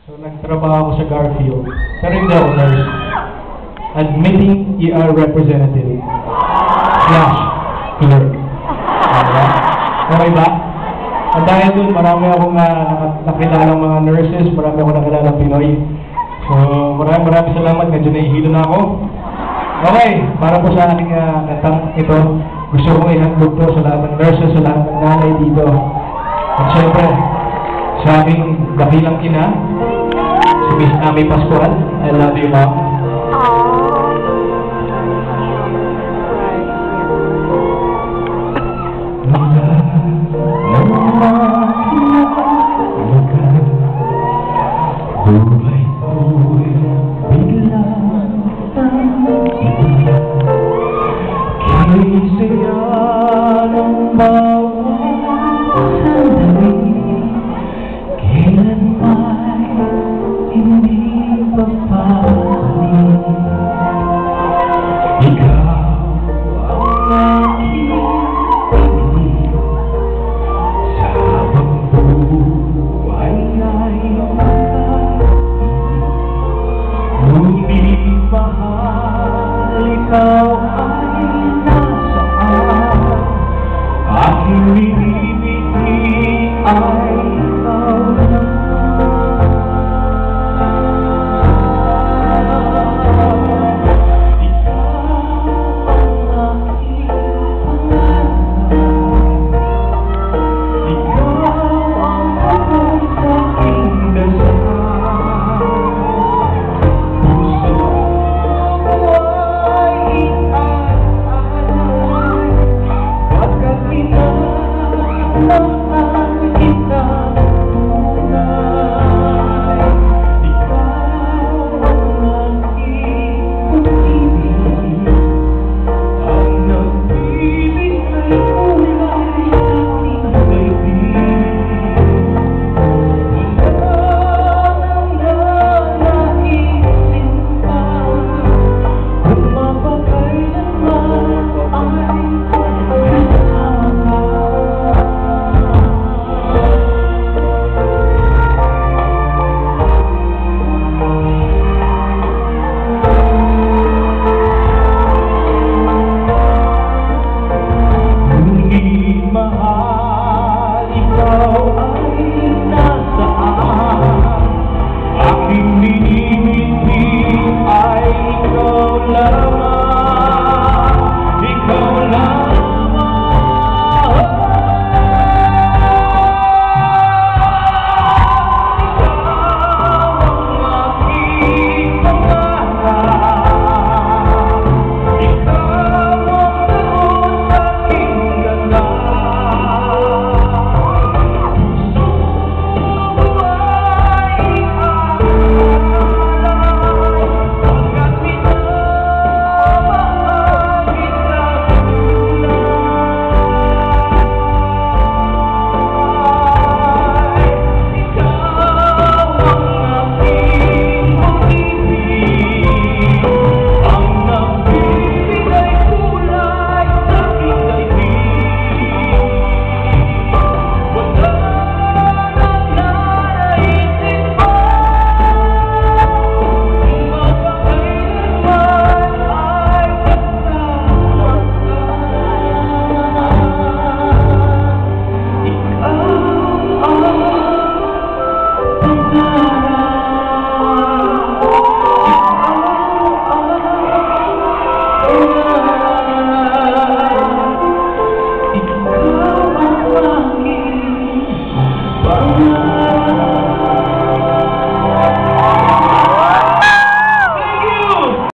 So, nagtrabaho ako sa Garfield. Pero hindi ako nurse. Admitting ER representative. Slash. Clerk. Okay ba? At dahil dun, marami akong nakilalang mga nurses, marami akong nakilalang Pinoy. So, maraming salamat. Medyo nahihilo na ako. Okay, para po sa aking kantang ito, gusto kong ihandog po sa lahat ng nurses, sa lahat ng nanay dito. At syempre, sa aking dakilang ina, si Miss Ami Pascual. I love you, Mom. Buhay ko'y biglang iba, kay saya ng bawat sandali, kailan may hindi pa